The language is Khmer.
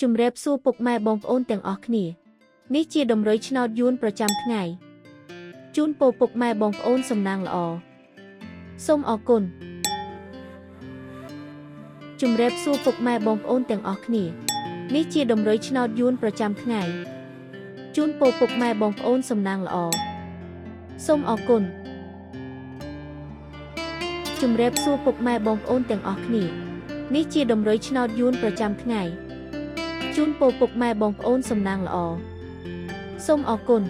ជំរាបសួរពុកម៉ែបងប្អូនទាំងអស់គ្នានេះជាដំរីឆ្នោតយួនប្រចាំថ្ងៃជូនពរពុកម៉ែបងប្អូនសំណាងល្អសូមអរគុណជំរាបសួរពុកម៉ែបងប្អូនទាំងអស់គ្នានេះជាដំរីឆ្នោតយួនប្រចាំថ្ងៃជូនពរពុកម៉ែបងប្អូនសំណាងល្អសូមអរគុណជំរាបសួរពុកម៉ែបងប្អូនទាំងអស់គ្នានេះជាដំរីឆ្នោតយួនប្រចាំថ្ងៃជូនពរពុកម៉ែបងប្អូនសំណាងល្អសូមអរគុណ